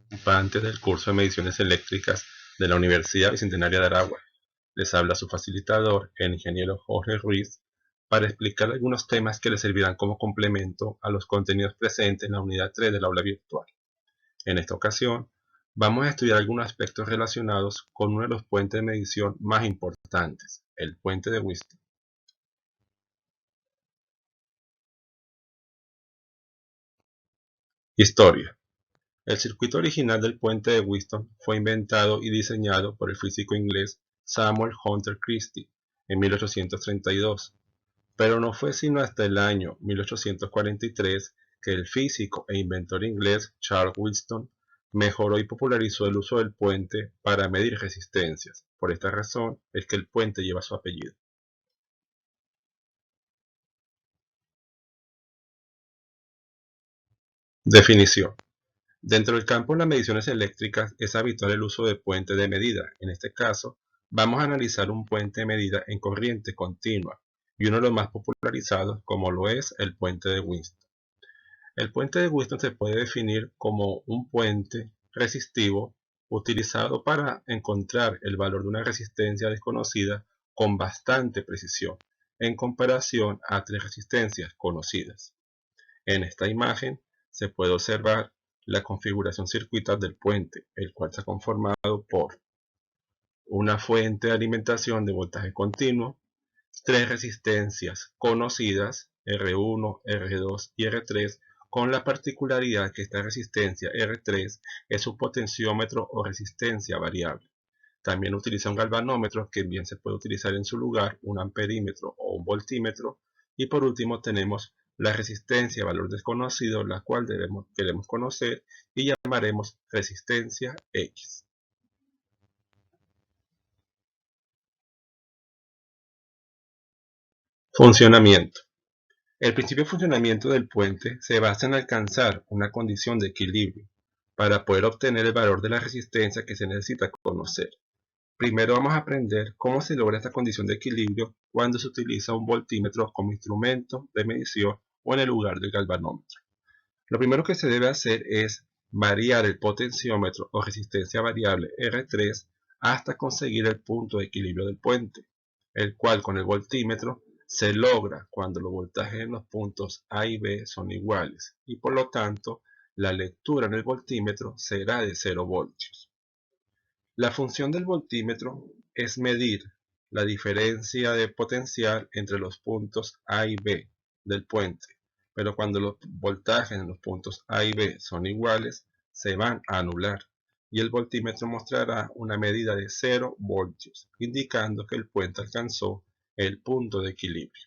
Participantes del curso de mediciones eléctricas de la Universidad Bicentenaria de Aragua. Les habla su facilitador, el ingeniero Jorge Ruiz, para explicar algunos temas que les servirán como complemento a los contenidos presentes en la unidad 3 del aula virtual. En esta ocasión, vamos a estudiar algunos aspectos relacionados con uno de los puentes de medición más importantes, el puente de Wheatstone. Historia. El circuito original del puente de Wheatstone fue inventado y diseñado por el físico inglés Samuel Hunter Christie en 1832, pero no fue sino hasta el año 1843 que el físico e inventor inglés Charles Wheatstone mejoró y popularizó el uso del puente para medir resistencias. Por esta razón es que el puente lleva su apellido. Definición. Dentro del campo de las mediciones eléctricas es habitual el uso de puentes de medida. En este caso, vamos a analizar un puente de medida en corriente continua y uno de los más popularizados como lo es el puente de Wheatstone. El puente de Wheatstone se puede definir como un puente resistivo utilizado para encontrar el valor de una resistencia desconocida con bastante precisión en comparación a tres resistencias conocidas. En esta imagen se puede observar la configuración circuital del puente, el cual está conformado por una fuente de alimentación de voltaje continuo, tres resistencias conocidas, R1, R2 y R3, con la particularidad que esta resistencia R3 es su potenciómetro o resistencia variable. También utiliza un galvanómetro que bien se puede utilizar en su lugar, un amperímetro o un voltímetro. Y por último tenemos la resistencia, valor desconocido, la cual queremos conocer y llamaremos resistencia X. Funcionamiento. El principio de funcionamiento del puente se basa en alcanzar una condición de equilibrio para poder obtener el valor de la resistencia que se necesita conocer. Primero vamos a aprender cómo se logra esta condición de equilibrio cuando se utiliza un voltímetro como instrumento de medición o en el lugar del galvanómetro. Lo primero que se debe hacer es variar el potenciómetro o resistencia variable R3 hasta conseguir el punto de equilibrio del puente, el cual con el voltímetro se logra cuando los voltajes en los puntos A y B son iguales y por lo tanto la lectura en el voltímetro será de 0 voltios. La función del voltímetro es medir la diferencia de potencial entre los puntos A y B del puente, pero cuando los voltajes en los puntos A y B son iguales, se van a anular y el voltímetro mostrará una medida de 0 voltios, indicando que el puente alcanzó el punto de equilibrio.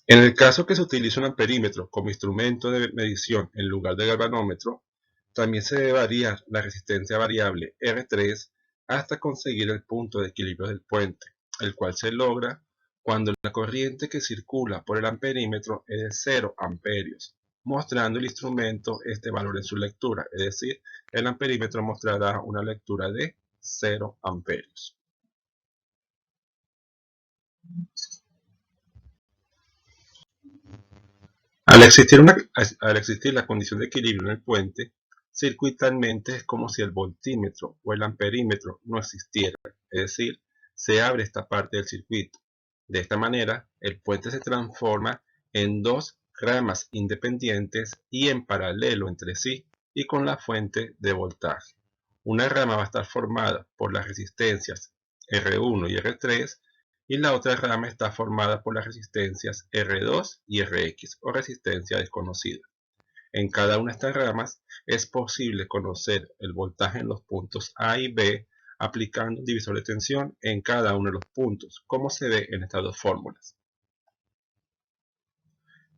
En el caso que se utilice un amperímetro como instrumento de medición en lugar de galvanómetro, también se debe variar la resistencia variable R3 hasta conseguir el punto de equilibrio del puente, el cual se logra cuando la corriente que circula por el amperímetro es de 0 amperios, mostrando el instrumento este valor en su lectura, es decir, el amperímetro mostrará una lectura de 0 amperios. Al existir la condición de equilibrio en el puente, circuitalmente es como si el voltímetro o el amperímetro no existiera, es decir, se abre esta parte del circuito. De esta manera, el puente se transforma en dos ramas independientes y en paralelo entre sí y con la fuente de voltaje. Una rama va a estar formada por las resistencias R1 y R3 y la otra rama está formada por las resistencias R2 y Rx o resistencia desconocida. En cada una de estas ramas es posible conocer el voltaje en los puntos A y B aplicando un divisor de tensión en cada uno de los puntos, como se ve en estas dos fórmulas.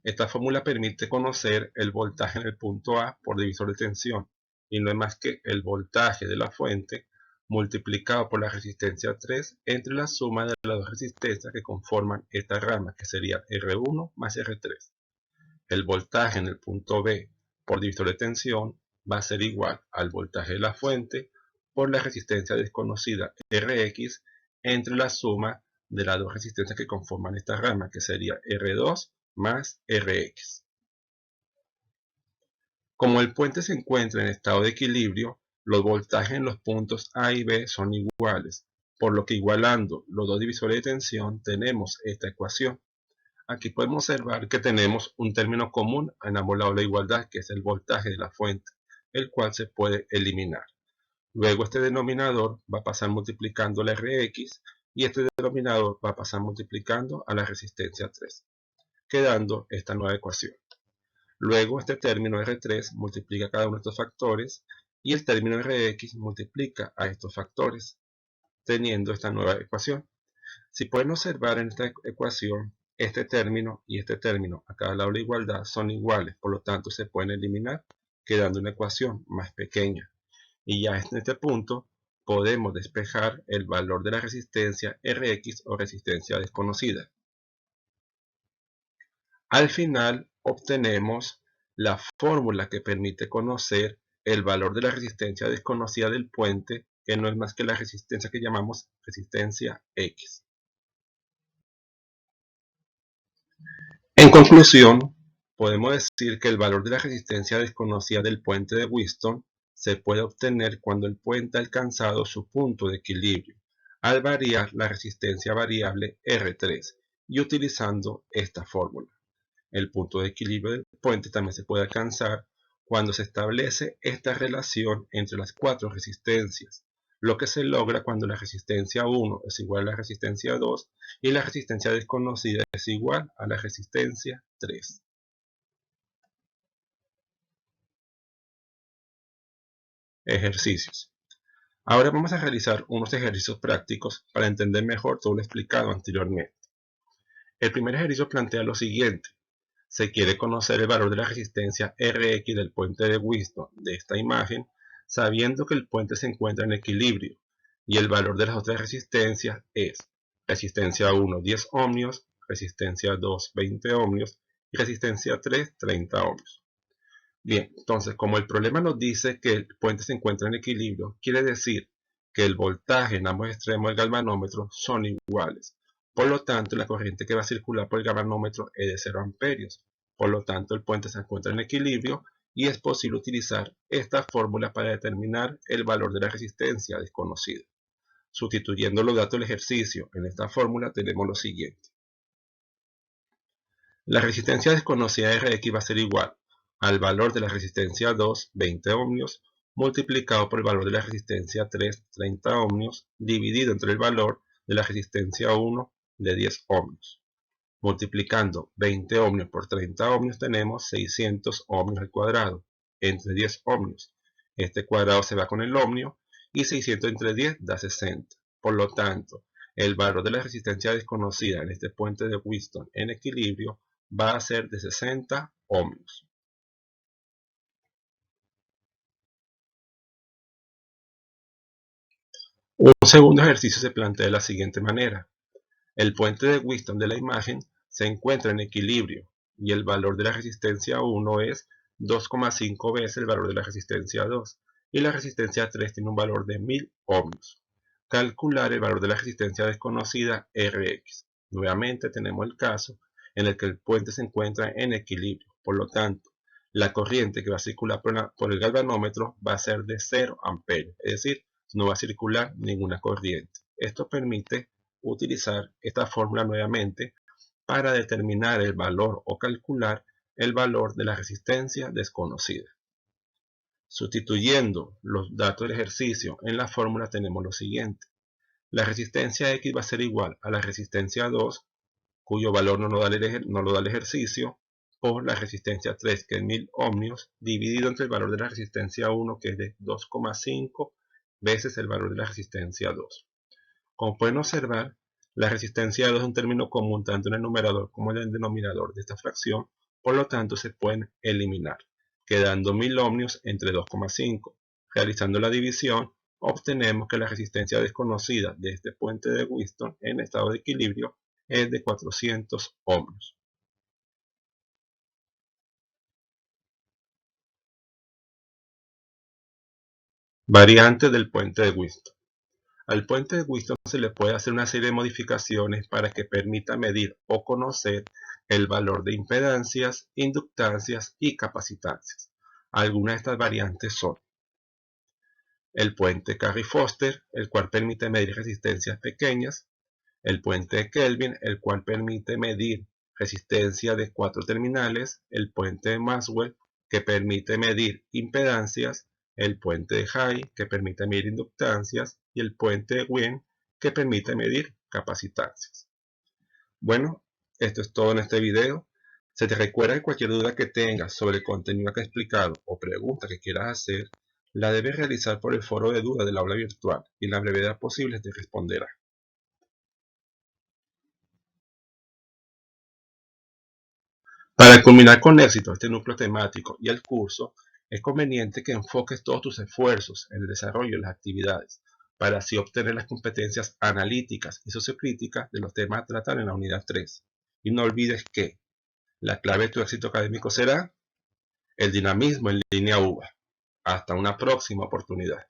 Esta fórmula permite conocer el voltaje en el punto A por divisor de tensión, y no es más que el voltaje de la fuente multiplicado por la resistencia 3 entre la suma de las dos resistencias que conforman esta rama, que sería R1 más R3. El voltaje en el punto B por divisor de tensión va a ser igual al voltaje de la fuente por la resistencia desconocida Rx entre la suma de las dos resistencias que conforman esta rama, que sería R2 más Rx. Como el puente se encuentra en estado de equilibrio, los voltajes en los puntos A y B son iguales, por lo que igualando los dos divisores de tensión tenemos esta ecuación. Aquí podemos observar que tenemos un término común en ambos lados de la igualdad, que es el voltaje de la fuente, el cual se puede eliminar. Luego este denominador va a pasar multiplicando la Rx y este denominador va a pasar multiplicando a la resistencia 3, quedando esta nueva ecuación. Luego este término R3 multiplica cada uno de estos factores y el término Rx multiplica a estos factores, teniendo esta nueva ecuación. Si pueden observar en esta ecuación, este término y este término a cada lado de la igualdad son iguales, por lo tanto se pueden eliminar, quedando una ecuación más pequeña. Y ya en este punto podemos despejar el valor de la resistencia Rx o resistencia desconocida. Al final obtenemos la fórmula que permite conocer el valor de la resistencia desconocida del puente, que no es más que la resistencia que llamamos resistencia X. En conclusión, podemos decir que el valor de la resistencia desconocida del puente de Wheatstone se puede obtener cuando el puente ha alcanzado su punto de equilibrio, al variar la resistencia variable R3 y utilizando esta fórmula. El punto de equilibrio del puente también se puede alcanzar cuando se establece esta relación entre las cuatro resistencias, lo que se logra cuando la resistencia 1 es igual a la resistencia 2 y la resistencia desconocida es igual a la resistencia 3. Ejercicios. Ahora vamos a realizar unos ejercicios prácticos para entender mejor todo lo explicado anteriormente. El primer ejercicio plantea lo siguiente. Se quiere conocer el valor de la resistencia Rx del puente de Wheatstone de esta imagen, sabiendo que el puente se encuentra en equilibrio y el valor de las otras resistencias es resistencia 1 10 ohmios, resistencia 2 20 ohmios y resistencia 3 30 ohmios. Bien, entonces como el problema nos dice que el puente se encuentra en equilibrio, quiere decir que el voltaje en ambos extremos del galvanómetro son iguales. Por lo tanto, la corriente que va a circular por el galvanómetro es de 0 amperios. Por lo tanto, el puente se encuentra en equilibrio y es posible utilizar esta fórmula para determinar el valor de la resistencia desconocida. Sustituyendo los datos del ejercicio en esta fórmula tenemos lo siguiente. La resistencia desconocida de Rx va a ser igual al valor de la resistencia 2, 20 ohmios, multiplicado por el valor de la resistencia 3, 30 ohmios, dividido entre el valor de la resistencia 1 de 10 ohmios. Multiplicando 20 ohmios por 30 ohmios tenemos 600 ohmios al cuadrado, entre 10 ohmios. Este cuadrado se va con el ohmio y 600 entre 10 da 60. Por lo tanto, el valor de la resistencia desconocida en este puente de Wheatstone en equilibrio va a ser de 60 ohmios. Un segundo ejercicio se plantea de la siguiente manera. El puente de Wheatstone de la imagen se encuentra en equilibrio y el valor de la resistencia 1 es 2,5 veces el valor de la resistencia 2 y la resistencia 3 tiene un valor de 1000 ohmios. Calcular el valor de la resistencia desconocida Rx. Nuevamente tenemos el caso en el que el puente se encuentra en equilibrio, por lo tanto, la corriente que va a circular por el galvanómetro va a ser de 0 amperios, es decir, no va a circular ninguna corriente. Esto permite utilizar esta fórmula nuevamente para determinar el valor o calcular el valor de la resistencia desconocida. Sustituyendo los datos del ejercicio en la fórmula tenemos lo siguiente. La resistencia X va a ser igual a la resistencia 2, cuyo valor no lo da el ejercicio, por la resistencia 3, que es 1000 ohmios, dividido entre el valor de la resistencia 1, que es de 2,5 veces el valor de la resistencia 2. Como pueden observar, la resistencia 2 es un término común tanto en el numerador como en el denominador de esta fracción, por lo tanto se pueden eliminar, quedando 1000 ohmios entre 2,5. Realizando la división, obtenemos que la resistencia desconocida de este puente de Wheatstone en estado de equilibrio es de 400 ohmios. Variante del puente de Wheatstone. Al puente de Wheatstone se le puede hacer una serie de modificaciones para que permita medir o conocer el valor de impedancias, inductancias y capacitancias. Algunas de estas variantes son el puente Carry-Foster, el cual permite medir resistencias pequeñas; el puente de Kelvin, el cual permite medir resistencia de 4 terminales; el puente de Maxwell, que permite medir impedancias; el puente de High, que permite medir inductancias; y el puente de Wien, que permite medir capacitancias. Bueno, esto es todo en este video. Se te recuerda que cualquier duda que tengas sobre el contenido que he explicado o pregunta que quieras hacer, la debes realizar por el foro de dudas del aula virtual y en la brevedad posible te responderá. Para culminar con éxito este núcleo temático y el curso, es conveniente que enfoques todos tus esfuerzos en el desarrollo de las actividades, para así obtener las competencias analíticas y sociocríticas de los temas a tratar en la unidad 3. Y no olvides que la clave de tu éxito académico será el dinamismo en línea UVA. Hasta una próxima oportunidad.